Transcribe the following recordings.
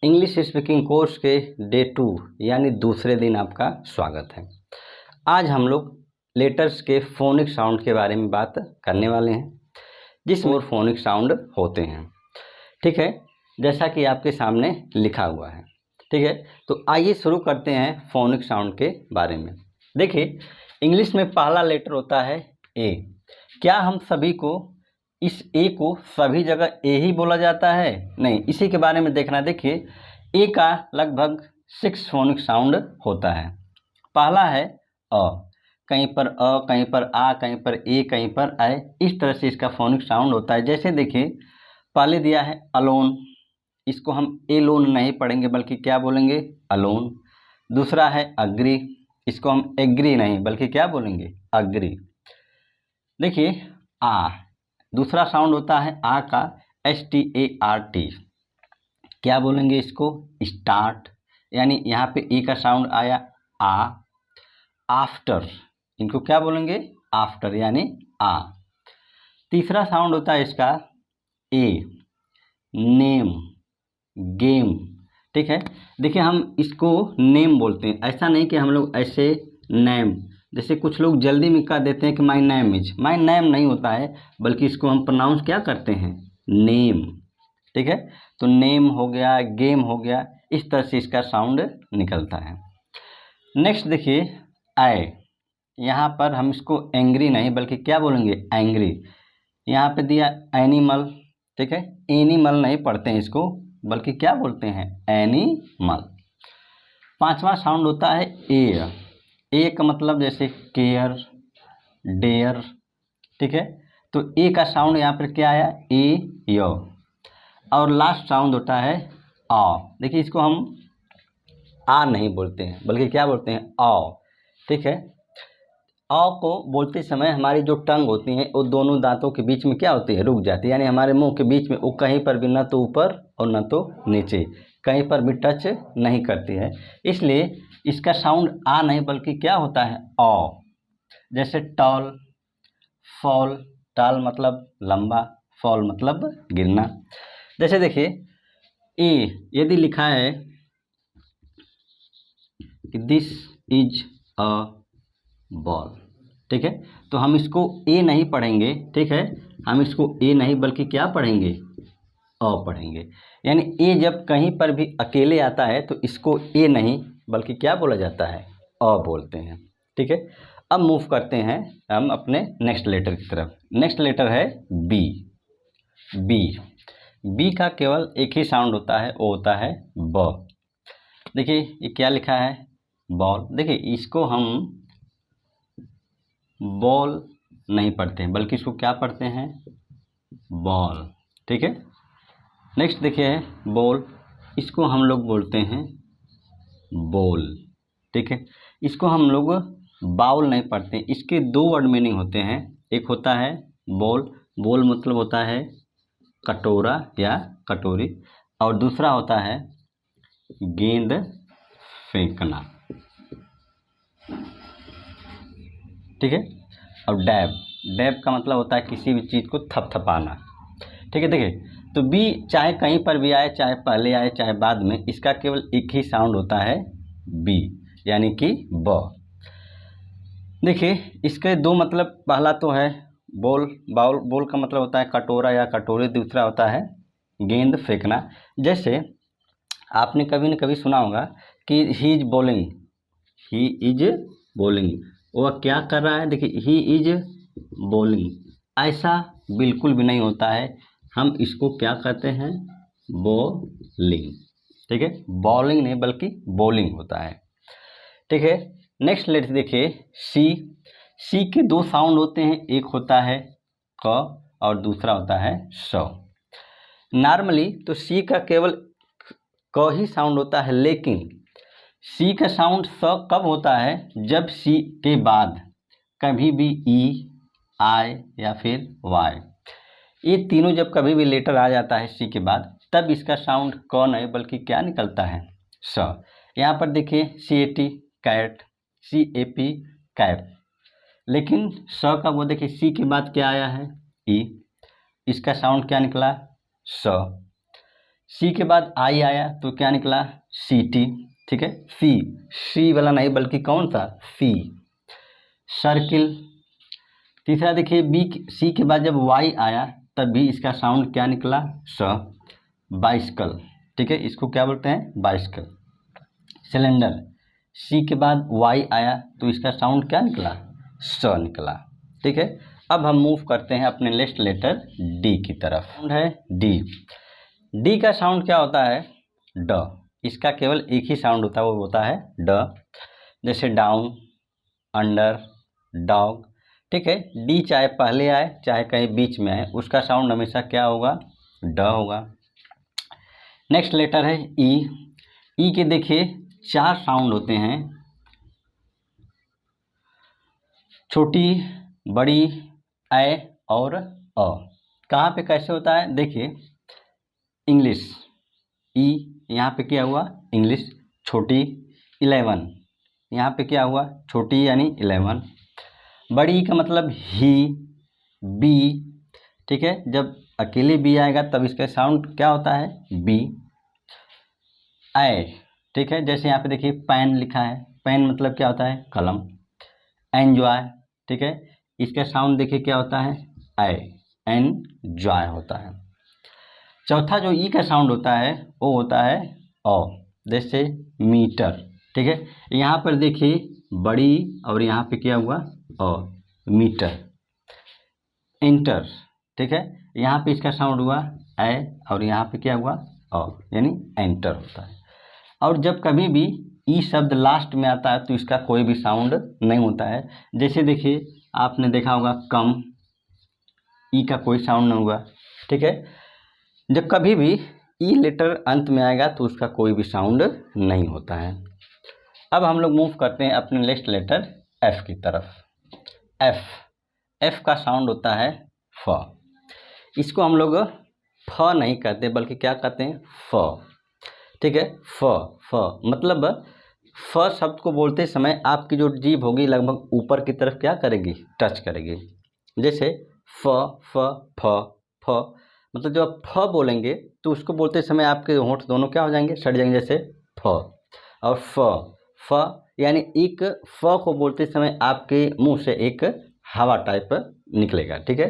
English speaking course के day 2 यानी दूसरे दिन आपका स्वागत है। आज हम लोग लेटर्स के फोनिक साउंड के बारे में बात करने वाले हैं, जिसमें और फोनिक साउंड होते हैं। ठीक है, जैसा कि आपके सामने लिखा हुआ है। ठीक है, तो आइए शुरू करते हैं फोनिक साउंड के बारे में। देखिए, इंग्लिश में पहला लेटर होता है ए। क्या हम सभी को इस ए को सभी जगह ए ही बोला जाता है? नहीं, इसी के बारे में देखना। देखिए, ए का लगभग 6 फोनिक साउंड होता है। पहला है अ, कहीं पर अ, कहीं पर आ, कहीं पर ए, कहीं पर आए। इस तरह से इसका फोनिक साउंड होता है। जैसे देखिए, पहले दिया है अलोन, इसको हम ए लोन नहीं पढ़ेंगे बल्कि क्या बोलेंगे? अलोन। दूसरा है अग्री, इसको हम एग्री नहीं बल्कि क्या बोलेंगे? अग्री। देखिए आ, दूसरा साउंड होता है आ का START, क्या बोलेंगे इसको? स्टार्ट। यानी यहाँ पे ए का साउंड आया आ। आफ्टर, इनको क्या बोलेंगे? आफ्टर यानी आ। तीसरा साउंड होता है इसका ए, नेम, गेम। ठीक है, देखिए हम इसको नेम बोलते हैं, ऐसा नहीं कि हम लोग ऐसे नेम, जैसे कुछ लोग जल्दी में कह देते हैं कि my name is, my name नहीं होता है, बल्कि इसको हम प्रोनाउंस क्या करते हैं? नेम। ठीक है, तो नेम हो गया, गेम हो गया, इस तरह से इसका साउंड निकलता है। नेक्स्ट देखिए आई, यहाँ पर हम इसको एंग्री नहीं बल्कि क्या बोलेंगे? एंग्री। यहाँ पे दिया एनिमल। ठीक है, एनिमल नहीं पढ़ते हैं इसको बल्कि क्या बोलते हैं? एनिमल। पांचवा साउंड होता है ए। ए का मतलब जैसे केयर, डेयर। ठीक है, तो ए का साउंड यहाँ पर क्या आया? ए, यो। और लास्ट साउंड होता है आ। देखिए, इसको हम आ नहीं बोलते हैं बल्कि क्या बोलते हैं? आओ। ठीक है, आ को बोलते समय हमारी जो टंग होती है वो दोनों दांतों के बीच में क्या होती है? रुक जाती है। यानी हमारे मुंह के बीच में वो कहीं पर भी न तो ऊपर और न तो नीचे, कहीं पर भी टच नहीं करती है। इसलिए इसका साउंड आ नहीं बल्कि क्या होता है? औ। जैसे टॉल, फॉल। टॉल मतलब लंबा, फॉल मतलब गिरना। जैसे देखिए ए, यदि लिखा है कि दिस इज अ बॉल, ठीक है, तो हम इसको ए नहीं पढ़ेंगे। ठीक है, हम इसको ए नहीं बल्कि क्या पढ़ेंगे? अ पढ़ेंगे। यानी ए जब कहीं पर भी अकेले आता है तो इसको ए नहीं बल्कि क्या बोला जाता है? अ बोलते हैं। ठीक है, अब मूव करते हैं हम अपने नेक्स्ट लेटर की तरफ। नेक्स्ट लेटर है बी। बी, बी का केवल एक ही साउंड होता है, वो होता है ब। देखिए ये क्या लिखा है? बॉल। देखिए इसको हम बॉल नहीं पढ़ते हैं बल्कि इसको क्या पढ़ते हैं? बॉल। ठीक है, नेक्स्ट देखिए है बॉल, इसको हम लोग बोलते हैं बोल। ठीक है, इसको हम लोग बाउल नहीं पढ़ते। इसके 2 वर्ड मीनिंग होते हैं। एक होता है बोल, बोल मतलब होता है कटोरा या कटोरी, और दूसरा होता है गेंद फेंकना। ठीक है, और डैब, डैब का मतलब होता है किसी भी चीज़ को थपथपाना। ठीक है, देखिए तो बी चाहे कहीं पर भी आए, चाहे पहले आए चाहे बाद में, इसका केवल एक ही साउंड होता है बी, यानी कि ब। देखिए इसके 2 मतलब, पहला तो है बोल, बाउल, बोल का मतलब होता है कटोरा या कटोरी, दूसरा होता है गेंद फेंकना। जैसे आपने कभी न कभी सुना होगा कि he is bowling, he is bowling, वह क्या कर रहा है? देखिए ही इज बॉलिंग, ऐसा बिल्कुल भी नहीं होता है। हम इसको क्या कहते हैं? बॉलिंग। ठीक है, बॉलिंग नहीं बल्कि बॉलिंग होता है। ठीक है, नेक्स्ट लेटर देखिए सी। सी के 2 साउंड होते हैं, एक होता है क और दूसरा होता है स। नॉर्मली तो सी का केवल क ही साउंड होता है, लेकिन सी का साउंड स कब होता है? जब सी के बाद कभी भी ई, आई या फिर वाई, ये तीनों जब कभी भी लेटर आ जाता है सी के बाद, तब इसका साउंड क नहीं बल्कि क्या निकलता है? स। यहाँ पर देखिए CAT कैट, CAP कैप, लेकिन स का वो देखिए सी के बाद क्या आया है? ई, इसका साउंड क्या निकला? स। सी के बाद आई आया तो क्या निकला, सी टी, ठीक है, सी वाला नहीं बल्कि कौन सा, सी, सर्किल। तीसरा देखिए सी के बाद जब वाई आया तब भी इसका साउंड क्या निकला, स, बाइसिकल, ठीक है, इसको क्या बोलते हैं, बाइसिकल। सिलेंडर, सी के बाद वाई आया तो इसका साउंड क्या निकला, स निकला, ठीक है। अब हम मूव करते हैं अपने नेक्स्ट लेटर डी की तरफ। साउंड है डी। डी का साउंड क्या होता है, ड। इसका केवल एक ही साउंड होता है, वो होता है ड। जैसे डाउन, अंडर, डॉग, ठीक है। डी चाहे पहले आए चाहे कहीं बीच में आए, उसका साउंड हमेशा क्या होगा, ड होगा। नेक्स्ट लेटर है ई। ई के देखिए 4 साउंड होते हैं, छोटी, बड़ी, ए और अ। कहाँ पे कैसे होता है, देखिए इंग्लिश, ई यहाँ पे क्या हुआ, इंग्लिश, छोटी, 11, यहाँ पे क्या हुआ, छोटी यानी 11। बड़ी का मतलब ही, बी, ठीक है, जब अकेले बी आएगा तब इसका साउंड क्या होता है, बी। ए, ठीक है, जैसे यहाँ पे देखिए पेन लिखा है, पेन मतलब क्या होता है, कलम। एन्जॉय, ठीक है, इसका साउंड देखिए क्या होता है, एन्जॉय होता है। चौथा जो ई का साउंड होता है वो होता है ओ, जैसे मीटर, ठीक है, यहाँ पर देखिए बड़ी और यहाँ पे क्या हुआ, ओ, मीटर। एंटर, ठीक है, यहाँ पे इसका साउंड हुआ ए और यहाँ पे क्या हुआ, ओ, यानी एंटर होता है। और जब कभी भी ई शब्द लास्ट में आता है तो इसका कोई भी साउंड नहीं होता है। जैसे देखिए आपने देखा होगा कम, ई का कोई साउंड नहीं हुआ, ठीक है। जब कभी भी ई लेटर अंत में आएगा तो उसका कोई भी साउंड नहीं होता है। अब हम लोग मूव करते हैं अपने नेक्स्ट लेटर एफ की तरफ। एफ का साउंड होता है फ। इसको हम लोग फ नहीं कहते बल्कि क्या कहते हैं, फ, ठीक है। फ मतलब फ शब्द को बोलते समय आपकी जो जीभ होगी लगभग ऊपर की तरफ क्या करेगी, टच करेगी। जैसे फ फ फ फ, मतलब जब आप फ बोलेंगे तो उसको बोलते समय आपके होंठ दोनों क्या हो जाएंगे, सट जाएंगे, जैसे फ। और फ यानी एक फ को बोलते समय आपके मुंह से एक हवा टाइप निकलेगा, ठीक है।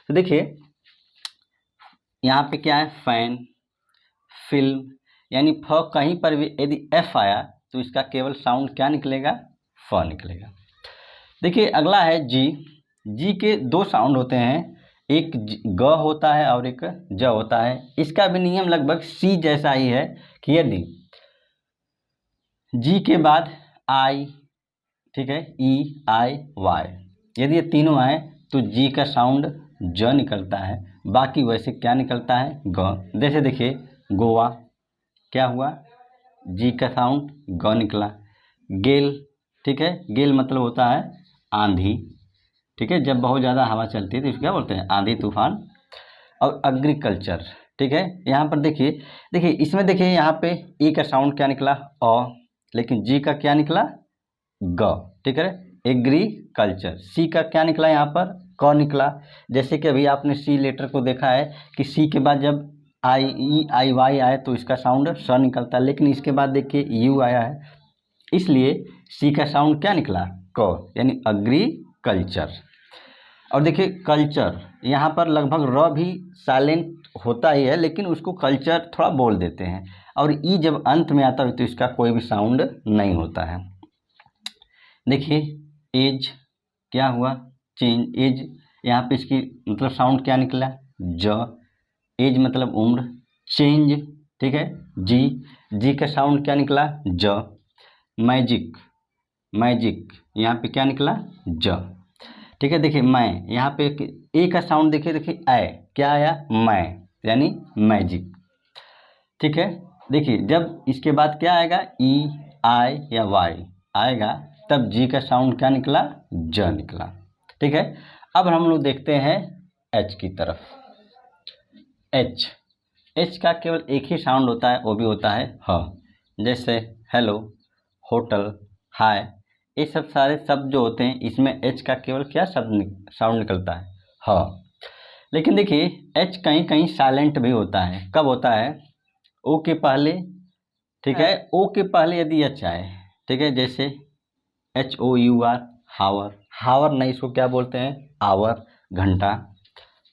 तो देखिए यहाँ पे क्या है, फैन, फिल्म, यानी फ कहीं पर भी यदि एफ आया तो इसका केवल साउंड क्या निकलेगा, फ निकलेगा। देखिए अगला है जी। जी के 2 साउंड होते हैं, एक ग होता है और एक ज होता है। इसका भी नियम लगभग सी जैसा ही है कि यदि जी के बाद आई, ठीक है, ई आई वाई, यदि ये तीनों आए तो जी का साउंड ज निकलता है, बाकी वैसे क्या निकलता है, ग। जैसे देखिए गोवा, क्या हुआ, जी का साउंड ग निकला। गेल, ठीक है, गेल मतलब होता है आंधी, ठीक है, जब बहुत ज़्यादा हवा चलती है तो इसको क्या बोलते हैं, आंधी तूफान। और एग्रीकल्चर, ठीक है, यहाँ पर देखिए इसमें देखिए यहाँ पे ई का साउंड क्या निकला, अ, लेकिन जी का क्या निकला, ग, ठीक है। एग्रीकल्चर, सी का क्या निकला, यहाँ पर क निकला। जैसे कि अभी आपने सी लेटर को देखा है कि सी के बाद जब आई ई आई वाई आए तो इसका साउंड स निकलता है, लेकिन इसके बाद देखिए यू आया है, इसलिए सी का साउंड क्या निकला, क, यानी एग्रीकल्चर। और देखिए कल्चर, यहाँ पर लगभग र भी साइलेंट होता ही है, लेकिन उसको कल्चर थोड़ा बोल देते हैं। और ई जब अंत में आता है तो इसका कोई भी साउंड नहीं होता है। देखिए एज, क्या हुआ, चेंज, एज, यहाँ पे इसकी मतलब साउंड क्या निकला, ज, एज मतलब उम्र। चेंज, ठीक है, जी, जी का साउंड क्या निकला, ज। मैजिक, मैजिक, यहाँ पे क्या निकला, ज, ठीक है। देखिए मैं, यहाँ पे ए का साउंड देखिए ए, क्या आया, मैं, यानी मैजिक, ठीक है। देखिए जब इसके बाद क्या आएगा, ई आई या वाई आएगा तब जी का साउंड क्या निकला, ज निकला, ठीक है। अब हम लोग देखते हैं एच की तरफ। एच का केवल एक ही साउंड होता है, वो भी होता है ह। जैसे हेलो, होटल, हाय, ये सब सारे शब्द जो होते हैं इसमें एच का केवल क्या शब्द साउंड निकलता है, ह। लेकिन देखिए एच कहीं कहीं साइलेंट भी होता है, कब होता है, ओ के पहले, ठीक है, ओ के पहले यदि एच आए, ठीक है, जैसे HOUR, हावर, हावर नहीं इसको क्या बोलते हैं, आवर, घंटा।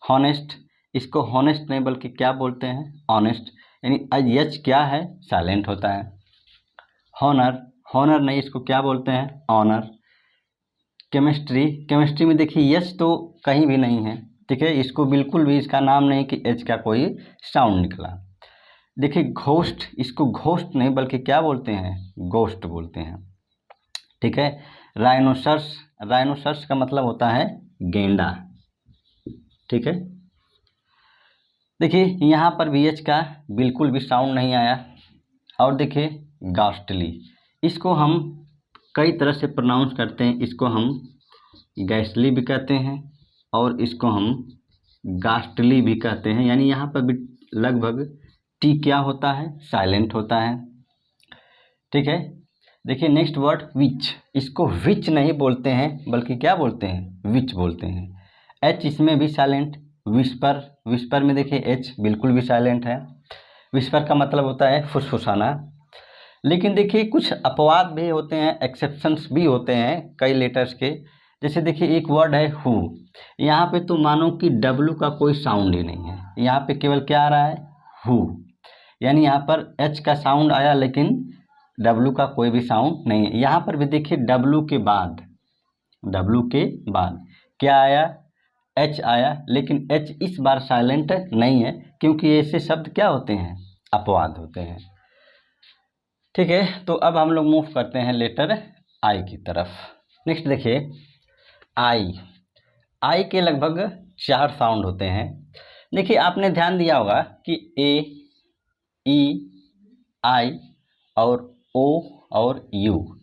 हॉनेस्ट, इसको हॉनेस्ट नहीं बल्कि क्या बोलते हैं, ऑनेस्ट, यानी एच क्या है, साइलेंट होता है। हॉनर, हॉनर नहीं इसको क्या बोलते हैं, ऑनर। केमिस्ट्री, केमिस्ट्री में देखिए यस तो कहीं भी नहीं है, ठीक है, इसको बिल्कुल भी इसका नाम नहीं कि एच का कोई साउंड निकला। देखिए घोस्ट, इसको घोस्ट नहीं बल्कि क्या बोलते हैं, गोस्ट बोलते हैं, ठीक है। राइनोसर्स, राइनोसर्स का मतलब होता है गेंडा, ठीक है। देखिए यहाँ पर भी एच का बिल्कुल भी साउंड नहीं आया। और देखिए गास्टली, इसको हम कई तरह से प्रोनाउंस करते हैं, इसको हम गैसली भी कहते हैं और इसको हम गास्टली भी कहते हैं, यानी यहाँ पर भी लगभग टी क्या होता है, साइलेंट होता है, ठीक है। देखिए नेक्स्ट वर्ड विच, इसको विच नहीं बोलते हैं बल्कि क्या बोलते हैं, विच बोलते हैं। एच इसमें भी साइलेंट। विस्पर, विस्पर में देखिए एच बिल्कुल भी साइलेंट है। विस्पर का मतलब होता है फुसफुसाना। लेकिन देखिए कुछ अपवाद भी होते हैं, एक्सेप्शंस भी होते हैं कई लेटर्स के। जैसे देखिए एक वर्ड है हु, यहाँ पे तो मानो कि डब्लू का कोई साउंड ही नहीं है, यहाँ पे केवल क्या आ रहा है, हु, यानी यहाँ पर एच का साउंड आया लेकिन डब्लू का कोई भी साउंड नहीं है। यहाँ पर भी देखिए डब्लू के बाद, डब्लू के बाद क्या आया, एच आया, लेकिन एच इस बार साइलेंट नहीं है क्योंकि ऐसे शब्द क्या होते हैं, अपवाद होते हैं, ठीक है। तो अब हम लोग मूव करते हैं लेटर आई की तरफ। नेक्स्ट देखिए आई, आई के लगभग 4 साउंड होते हैं। देखिए आपने ध्यान दिया होगा कि ए, ई, आई और ओ और यू,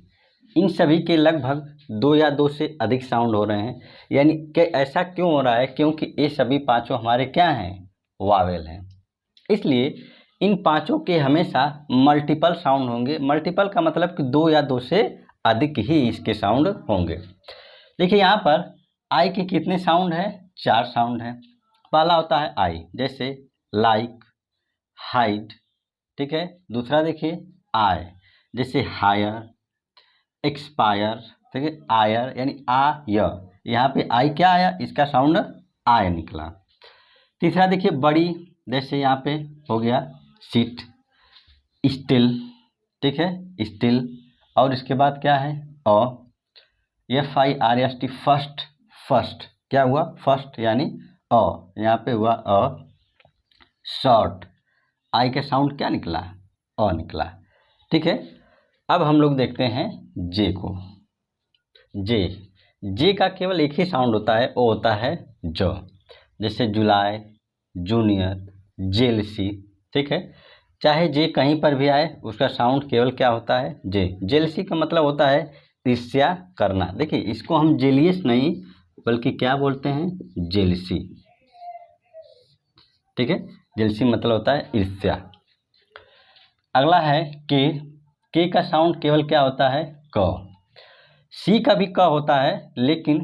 इन सभी के लगभग 2 या 2 से अधिक साउंड हो रहे हैं। यानी कि ऐसा क्यों हो रहा है, क्योंकि ये सभी पांचों हमारे क्या हैं, वावेल हैं, इसलिए इन पांचों के हमेशा मल्टीपल साउंड होंगे। मल्टीपल का मतलब कि 2 या 2 से अधिक ही इसके साउंड होंगे। देखिए यहाँ पर आई के कितने साउंड है, 4 साउंड है। पहला होता है आई, जैसे लाइक, हाइड, ठीक है। दूसरा देखिए आय, जैसे हायर, एक्सपायर, ठीक है, आयर यानी आ य, यहाँ पे आई क्या आया, इसका साउंड आय निकला। तीसरा देखिए बड़ी, जैसे यहाँ पे हो गया सीट, स्टिल, ठीक है, स्टिल। और इसके बाद क्या है, FIRST, फर्स्ट, फर्स्ट क्या हुआ, फर्स्ट यानी यहाँ पे हुआ शॉर्ट, आई का साउंड क्या निकला, निकला, ठीक है। अब हम लोग देखते हैं जे को। जे, जे का केवल एक ही साउंड होता है, वो होता है ज, जैसे जुलाई, जूनियर, जेलसी, ठीक है। चाहे जे कहीं पर भी आए उसका साउंड केवल क्या होता है, जे। जेलसी का मतलब होता है ईर्ष्या करना। देखिए इसको हम जेलियस नहीं बल्कि क्या बोलते हैं, जेलसी, ठीक है। जेलसी मतलब होता है ईर्ष्या। अगला है के का साउंड केवल क्या होता है, क। सी का भी क होता है लेकिन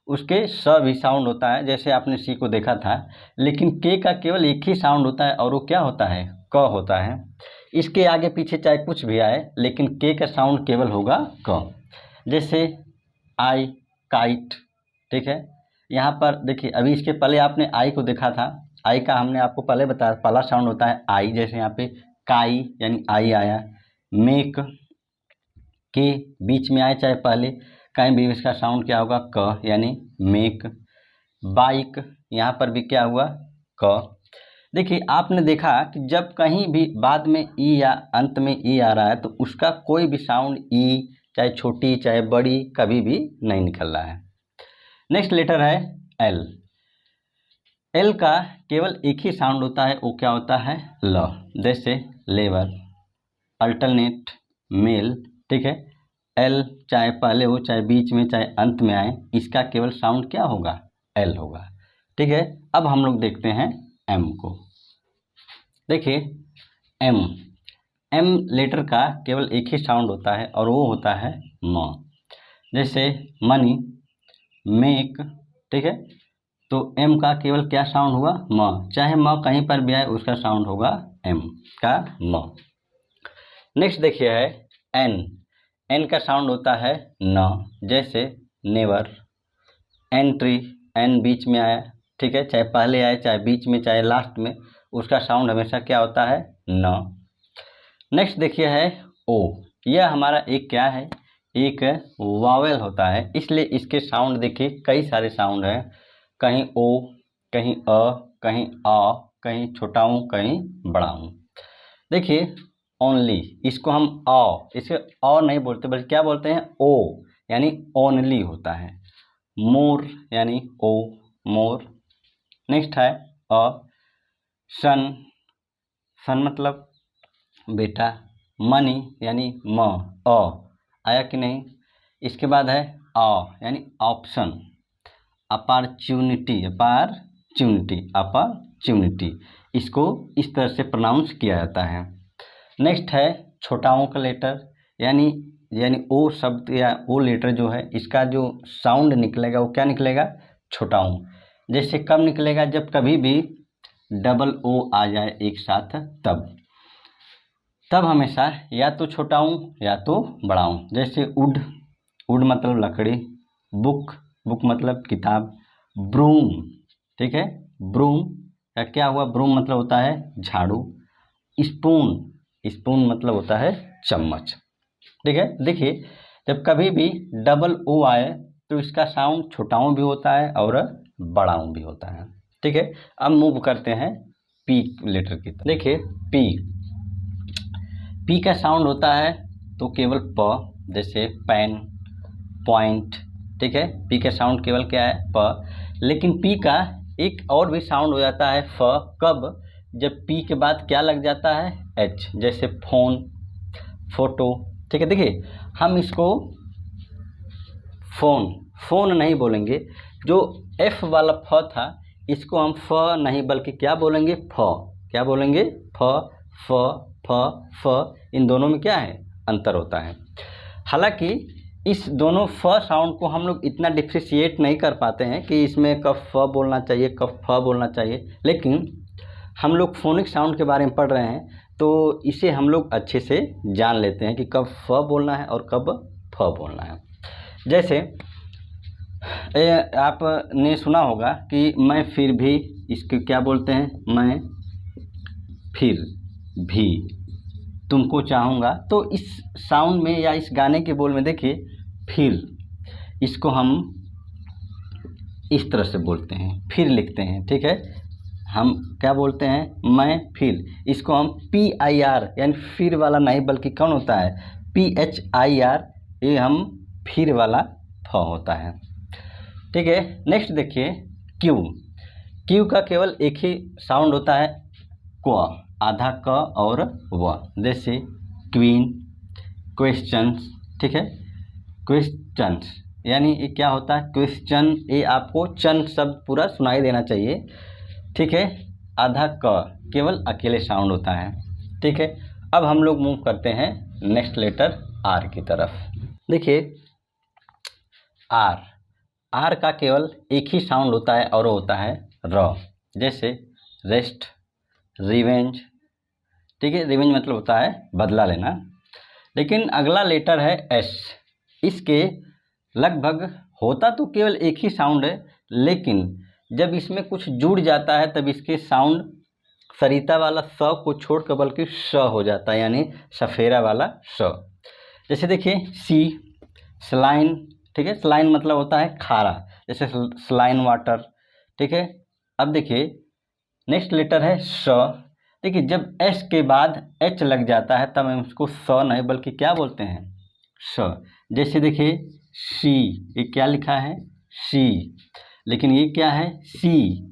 उसके स भी साउंड होता है, जैसे आपने सी को देखा था। लेकिन के का केवल एक ही साउंड होता है और वो क्या होता है, क होता है। इसके आगे पीछे चाहे कुछ भी आए लेकिन के का साउंड केवल होगा क। जैसे आई, काइट, ठीक है। यहाँ पर देखिए अभी इसके पहले आपने आई को देखा था, आई का हमने आपको पहले बताया, पहला साउंड होता है आई, जैसे यहाँ पे काई यानी आई आया। मेक के बीच में आए चाहे पहले, कहीं भी इसका साउंड क्या होगा, क यानी मेक। बाइक, यहाँ पर भी क्या हुआ, क। देखिए आपने देखा कि जब कहीं भी बाद में ई या अंत में ई आ रहा है तो उसका कोई भी साउंड ई, चाहे छोटी चाहे बड़ी, कभी भी नहीं निकल रहा है। नेक्स्ट लेटर है एल। एल का केवल एक ही साउंड होता है, वो क्या होता है, ल, जैसे लेबर, अल्टरनेट, मेल, ठीक है। एल चाहे पहले हो चाहे बीच में चाहे अंत में आए, इसका केवल साउंड क्या होगा, एल होगा, ठीक है। अब हम लोग देखते हैं एम को। देखिए एम, एम लेटर का केवल एक ही साउंड होता है और वो होता है म, जैसे मनी, मेक, ठीक है। तो एम का केवल क्या साउंड हुआ, म। चाहे म कहीं पर भी आए उसका साउंड होगा एम का म। नेक्स्ट देखिए है एन। एन का साउंड होता है न, जैसे नेवर, एंट्री, एन बीच में आया, ठीक है, चाहे पहले आए चाहे बीच में चाहे लास्ट में, उसका साउंड हमेशा क्या होता है, न। नेक्स्ट देखिए है ओ। यह हमारा एक क्या है, एक वावेल होता है, इसलिए इसके साउंड देखिए कई सारे साउंड हैं, कहीं ओ, कहीं अ, कहीं आ, कहीं छोटा हूँ कहीं बड़ा हूँ। देखिए ओनली, इसको हम इसे अ नहीं बोलते बल्कि क्या बोलते हैं, ओ, यानी ओनली होता है। मोर यानी ओ, मोर। नेक्स्ट है अ। सन, सन मतलब बेटा। मनी यानी म, अ आया कि नहीं। इसके बाद है आ यानी ऑप्शन। अपॉर्चुनिटी, अपॉर्चुनिटी, अपॉर्चुनिटी, इसको इस तरह से प्रोनाउंस किया जाता है। नेक्स्ट है छोटा ओ का लेटर, यानी ओ शब्द या ओ लेटर जो है, इसका जो साउंड निकलेगा वो क्या निकलेगा, छोटा ओ। जैसे कब निकलेगा, जब कभी भी डबल ओ आ जाए एक साथ, तब हमेशा या तो छोटा हूँ या तो बड़ा हूँ। जैसे वुड, वुड मतलब लकड़ी, बुक, बुक मतलब किताब, ब्रूम, ठीक है, ब्रूम का क्या हुआ, ब्रूम मतलब होता है झाड़ू, स्पून, स्पून मतलब होता है चम्मच, ठीक है। देखिए जब कभी भी डबल ओ आए तो इसका साउंड छोटाऊ भी होता है और बड़ाऊ भी होता है, ठीक है। अब मूव करते हैं पी लेटर की तरफ। देखिए पी, पी का साउंड होता है तो केवल प, जैसे पेन, पॉइंट, ठीक है। पी का साउंड केवल क्या है, प। लेकिन पी का एक और भी साउंड हो जाता है फ, कब, जब पी के बाद क्या लग जाता है, एच, जैसे फोन, फोटो, ठीक है। देखिए हम इसको फोन, फोन नहीं बोलेंगे, जो एफ वाला फ था इसको हम फ नहीं बल्कि क्या बोलेंगे, फ, क्या बोलेंगे, फ, फ, फ, फ, इन दोनों में क्या है, अंतर होता है। हालांकि इस दोनों फ साउंड को हम लोग इतना डिफ्रेंशिएट नहीं कर पाते हैं कि इसमें कब फ बोलना चाहिए कब फ बोलना चाहिए, लेकिन हम लोग फोनिक साउंड के बारे में पढ़ रहे हैं तो इसे हम लोग अच्छे से जान लेते हैं कि कब फ बोलना है और कब फ बोलना है। जैसे आपने सुना होगा कि मैं फिर भी, इसको क्या बोलते हैं, मैं फिर भी तुमको चाहूँगा। तो इस साउंड में या इस गाने के बोल में देखिए फिर, इसको हम इस तरह से बोलते हैं, फिर लिखते हैं, ठीक है। हम क्या बोलते हैं, मैं फिर, इसको हम पी आई आर यानी फिर वाला नहीं बल्कि कौन होता है, पी एच आई आर, ये हम फिर वाला फ होता है, ठीक है। नेक्स्ट देखिए क्यू। क्यू का केवल एक ही साउंड होता है क्व, आधा क और व, जैसे क्वीन, क्वेश्चंस, ठीक है। क्वेश्चंस यानी ये क्या होता है, क्वेश्चन, ये आपको चंद शब्द पूरा सुनाई देना चाहिए, ठीक है। आधा क केवल अकेले साउंड होता है, ठीक है। अब हम लोग मूव करते हैं नेक्स्ट लेटर आर की तरफ। देखिए आर, आर का केवल एक ही साउंड होता है और वो होता है र, जैसे रेस्ट, रिवेंज, ठीक है। रिवेंज मतलब होता है बदला लेना। लेकिन अगला लेटर है एस, इसके लगभग होता तो केवल एक ही साउंड है, लेकिन जब इसमें कुछ जुड़ जाता है तब इसके साउंड सरिता वाला स को छोड़कर बल्कि स हो जाता है, यानी सफेरा वाला स। जैसे देखिए सी, स्लाइन, ठीक है। स्लाइन मतलब होता है खारा, जैसे स्लाइन वाटर, ठीक है। अब देखिए नेक्स्ट लेटर है स। देखिए जब एस के बाद एच लग जाता है तब हम उसको स नहीं बल्कि क्या बोलते हैं, स। जैसे देखिए सी, ये क्या लिखा है सी, लेकिन ये क्या है सी,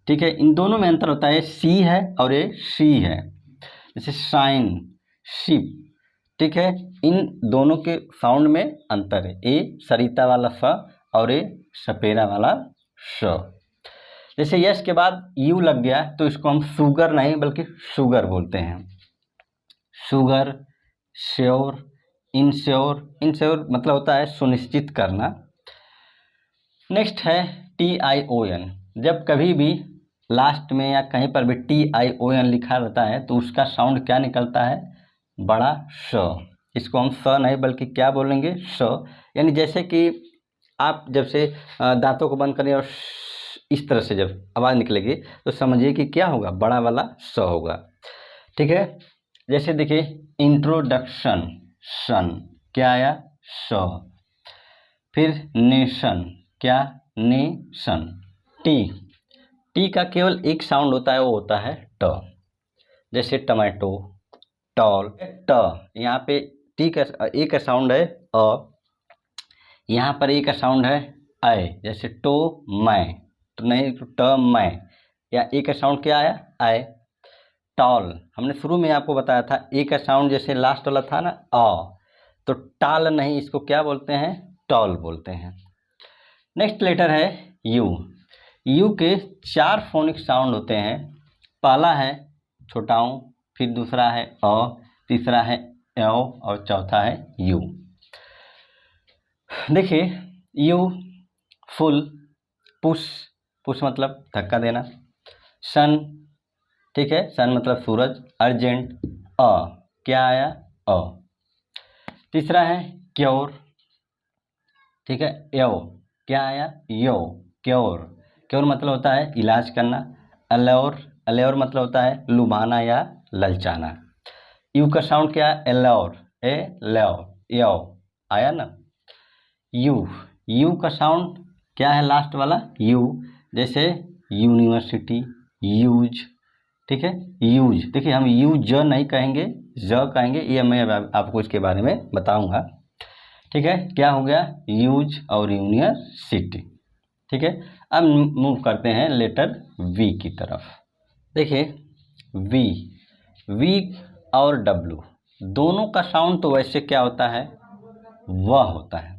ठीक है। इन दोनों में अंतर होता है, सी है और ये सी है। जैसे शाइन, शिप, ठीक है। इन दोनों के साउंड में अंतर है, ए सरिता वाला स और ए सपेरा वाला स। जैसे यस के बाद यू लग गया तो इसको हम शुगर नहीं बल्कि शुगर बोलते हैं, शुगर, श्योर, इंश्योर, इंश्योर मतलब होता है सुनिश्चित करना। नेक्स्ट है टी आई ओ एन, जब कभी भी लास्ट में या कहीं पर भी TION लिखा रहता है तो उसका साउंड क्या निकलता है, बड़ा स। इसको हम स नहीं बल्कि क्या बोलेंगे, स। यानी जैसे कि आप जब से दांतों को बंद करें और इस तरह से जब आवाज़ निकलेगी तो समझिए कि क्या होगा, बड़ा वाला स होगा। ठीक है, जैसे देखिए इंट्रोडक्शन, सन क्या आया, स। फिर नेशन, क्या, नेशन। टी का केवल एक साउंड होता है, वो होता है ट। जैसे टमाटो, टॉल, ट। यहाँ पे टी का एक साउंड है अ, यहाँ पर एक साउंड है आय। जैसे टो मैं, तो नहीं तो ट मैं, या एक साउंड क्या आया, आय। टॉल, हमने शुरू में आपको बताया था एक साउंड जैसे लास्ट वाला था ना अ, तो टाल नहीं, इसको क्या बोलते हैं, टॉल बोलते हैं। नेक्स्ट लेटर है यू। यू के 4 फोनिक साउंड होते हैं। पहला है छोटा ऊ, फिर दूसरा है अ, तीसरा है ए और चौथा है यू। देखिए यू फुल, पुश, पुश मतलब धक्का देना, सन, ठीक है, सन मतलब सूरज, अर्जेंट, अ क्या आया, अ। तीसरा है क्योर, ठीक है, यो क्या आया, यो, क्योर। क्योर मतलब होता है इलाज करना। अल्योर, अल्योर मतलब होता है लुभाना या ललचाना। यू का साउंड क्या है, एल्योर, ए ल्यो, यो आया ना। यू, यू का साउंड क्या है, लास्ट वाला यू। जैसे यूनिवर्सिटी, यूज, ठीक है, यूज। देखिए हम यूज नहीं कहेंगे, ज कहेंगे, ये मैं आपको इसके बारे में बताऊंगा। ठीक है, क्या हो गया, यूज और यूनिवर्सिटी। ठीक है, अब मूव करते हैं लेटर वी की तरफ। देखिए वी, वी और डब्लू दोनों का साउंड तो वैसे क्या होता है, वह होता है,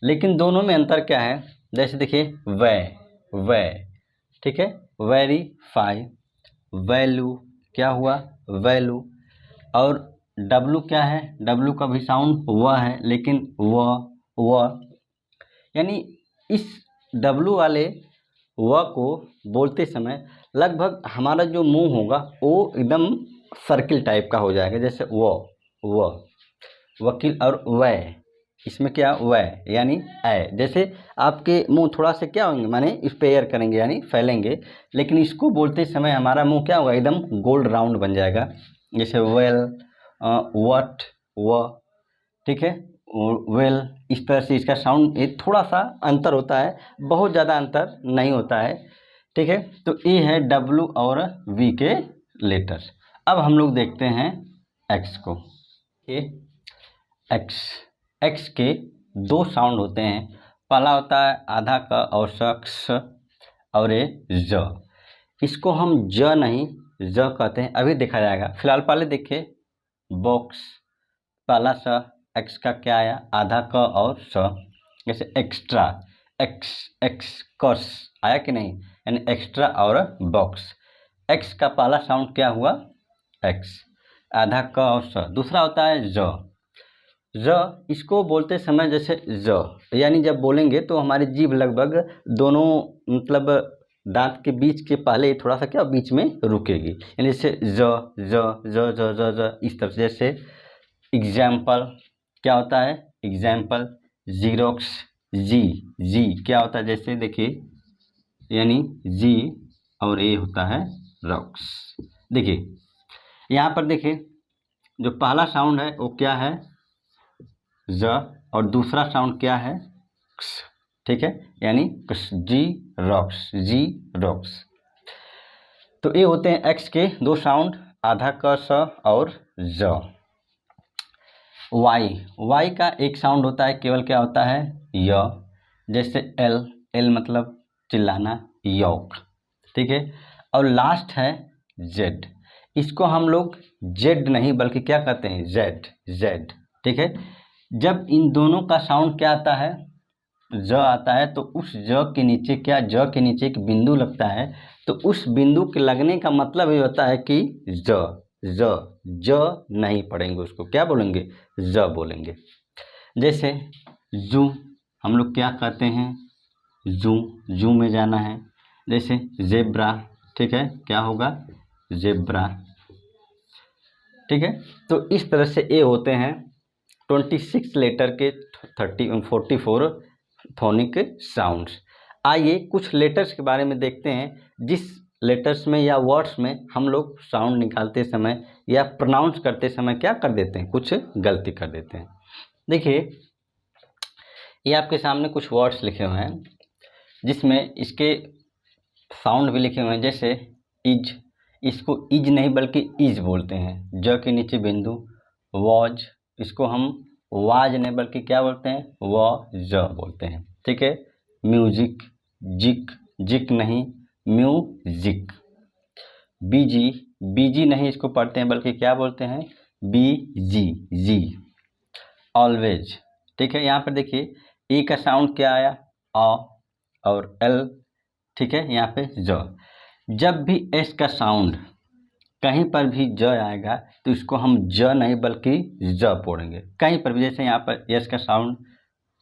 लेकिन दोनों में अंतर क्या है। जैसे देखिए वे, ठीक है, वेरीफाई, वैल्यू क्या हुआ, वैल्यू। और डब्लू क्या है, डब्लू का भी साउंड वह है, लेकिन वह, यानी इस डब्लू वाले व को बोलते समय लगभग हमारा जो मुंह होगा वो एकदम सर्किल टाइप का हो जाएगा। जैसे वो वकील, और वह, इसमें क्या वह यानी ऐ। जैसे आपके मुंह थोड़ा सा क्या होंगे, माने इस पे एयर करेंगे यानी फैलेंगे, लेकिन इसको बोलते समय हमारा मुंह क्या होगा, एकदम गोल्ड राउंड बन जाएगा। जैसे वेल, व्हाट, व, ठीक है, वेल। इस तरह से इसका साउंड एक थोड़ा सा अंतर होता है, बहुत ज़्यादा अंतर नहीं होता है। ठीक है, तो ये है डब्लू और वी के लेटर्स। अब हम लोग देखते हैं एक्स को। ये एक्स के 2 साउंड होते हैं। पहला होता है आधा क और शख्स, और ये ज। इसको हम ज नहीं ज कहते हैं, अभी देखा जाएगा। फिलहाल पहले देखिए बॉक्स, पहला स, एक्स का क्या आया, आधा क और स। जैसे एक्स्ट्रा, एक्स कस आया कि नहीं, यानी एक्स्ट्रा और बॉक्स। एक्स का पहला साउंड क्या हुआ, एक्स, आधा क और स। दूसरा होता है ज। इसको बोलते समय जैसे यानी जब बोलेंगे तो हमारी जीभ लगभग दोनों मतलब दांत के बीच के पहले थोड़ा सा क्या बीच में रुकेगी, यानी जैसे ज इस तरह से। जैसे एग्जाम्पल क्या होता है, एग्जाम्पल। जीरोक्स, जी क्या होता है, जैसे देखिए यानी जी और ए होता है रॉक्स। देखिए यहाँ पर देखिए जो पहला साउंड है वो क्या है, ज, और दूसरा साउंड क्या है, क्स, ठीक है, यानी जी रॉक्स। तो ये होते हैं एक्स के 2 साउंड, आधा क स और ज। वाई का एक साउंड होता है केवल, क्या होता है, य। जैसे एल मतलब चिल्लाना, यॉक, ठीक है। और लास्ट है जेड। इसको हम लोग जेड नहीं बल्कि क्या कहते हैं, जेड, ठीक है। जब इन दोनों का साउंड क्या आता है, ज आता है, तो उस ज के नीचे क्या, ज के नीचे एक बिंदु लगता है, तो उस बिंदु के लगने का मतलब ये होता है कि ज नहीं पढ़ेंगे, उसको क्या बोलेंगे, ज बोलेंगे। जैसे जू, हम लोग क्या कहते हैं, जू में जाना है। जैसे जेब्रा, ठीक है, क्या होगा, जेब्रा, ठीक है। तो इस तरह से ये होते हैं 26 लेटर के 44 फोनिक साउंड्स। आइए कुछ लेटर्स के बारे में देखते हैं जिस लेटर्स में या वर्ड्स में हम लोग साउंड निकालते समय या प्रोनाउंस करते समय क्या कर देते हैं, कुछ गलती कर देते हैं। देखिए ये आपके सामने कुछ वर्ड्स लिखे हुए हैं जिसमें इसके साउंड भी लिखे हुए हैं। जैसे इज, इसको इज नहीं बल्कि इज बोलते हैं, ज के नीचे बिंदु। वॉज, इसको हम वाज नहीं बल्कि क्या बोलते हैं, व ज बोलते हैं, ठीक है। म्यूजिक, जिक, जिक नहीं म्यूजिक। बीजी, बीजी नहीं इसको पढ़ते हैं बल्कि क्या बोलते हैं, बी जी, जी। ऑलवेज, ठीक है। यहाँ पर देखिए ई का साउंड क्या आया, अ, और एल, ठीक है, यहाँ पे ज। जब भी एस का साउंड कहीं पर भी ज आएगा तो इसको हम ज नहीं बल्कि ज पढ़ेंगे कहीं पर भी। जैसे यहाँ पर एस का साउंड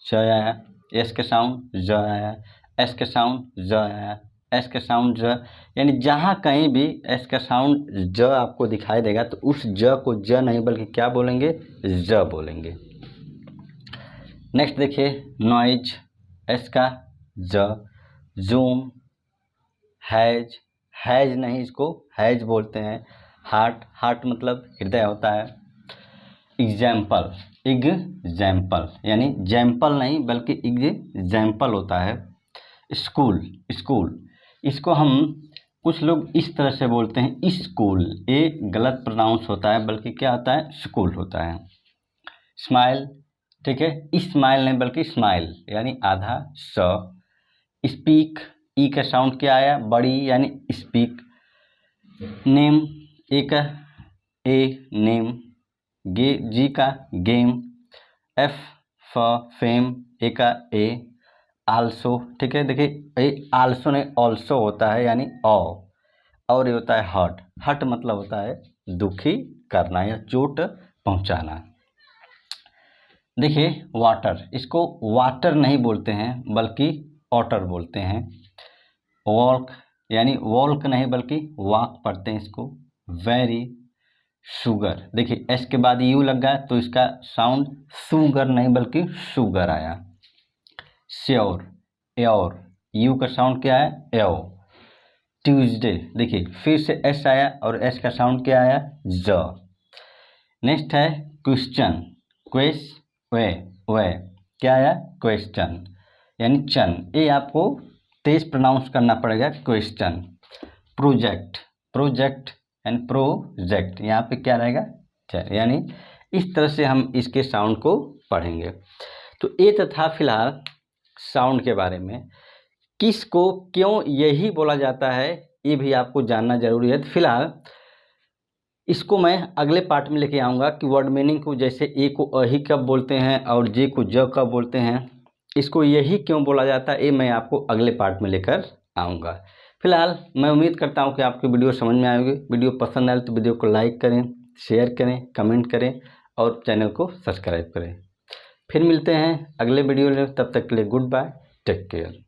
ज आया, एस का साउंड ज आया, एस का साउंड ज आया, एस का साउंड ज, यानी जहाँ कहीं भी एस का साउंड ज आपको दिखाई देगा तो उस ज को ज नहीं बल्कि क्या बोलेंगे, ज बोलेंगे। नेक्स्ट देखिए नॉइज, एस का ज। जूम, हैज, हैज नहीं इसको हैज बोलते हैं। हार्ट, हार्ट मतलब हृदय होता है। एग्जाम्पल, एग्जाम्पल यानी जैम्पल नहीं बल्कि एग्जाम्पल होता है। स्कूल, स्कूल, इसको हम कुछ लोग इस तरह से बोलते हैं स्कूल, ये गलत प्रोनाउंस होता है बल्कि क्या होता है, स्कूल होता है। स्माइल, ठीक है, स्माइल नहीं बल्कि स्माइल यानी आधा स। स्पीक, ई का साउंड क्या आया, बड़ी यानी स्पीक। नेम, ए का ए नेम। गे, जी का गेम। एफ फेम, ए का ए। आल्सो, ठीक है, देखिए ये आल्सो नहीं ऑल्सो होता है यानी औ। और ये होता है हर्ट, हर्ट मतलब होता है दुखी करना या चोट पहुंचाना। देखिए वाटर, इसको वाटर नहीं बोलते हैं बल्कि ऑटर बोलते हैं। वॉल्क यानी वॉल्क नहीं बल्कि वॉक पढ़ते हैं इसको। वेरी, शुगर, देखिए एस के बाद यू लग गया तो इसका साउंड शुगर नहीं बल्कि शुगर आया। श्योर, योर, यू का साउंड क्या है, एओ। ट्यूसडे, देखिए फिर से एस आया और एस का साउंड क्या आया, ज। नेक्स्ट है क्वेश्चन, क्वेस, वे, क्या आया, क्वेश्चन यानी चन, ये आपको तेज प्रोनाउंस करना पड़ेगा, क्वेश्चन। प्रोजेक्ट, प्रोजेक्ट यानी प्रोजेक्ट, यहाँ पे क्या रहेगा, यानी इस तरह से हम इसके साउंड को पढ़ेंगे। तो ये तो था फिलहाल साउंड के बारे में। किसको क्यों यही बोला जाता है ये भी आपको जानना जरूरी है। तो फिलहाल इसको मैं अगले पार्ट में लेके आऊँगा कि वर्ड मीनिंग को, जैसे ए को अही कब बोलते हैं और जे को ज कब बोलते हैं, इसको यही क्यों बोला जाता है, ये मैं आपको अगले पार्ट में लेकर आऊँगा। फिलहाल मैं उम्मीद करता हूँ कि आपको वीडियो समझ में आएगी। वीडियो पसंद आए तो वीडियो को लाइक करें, शेयर करें, कमेंट करें और चैनल को सब्सक्राइब करें। फिर मिलते हैं अगले वीडियो में, तब तक के लिए गुड बाय, टेक केयर।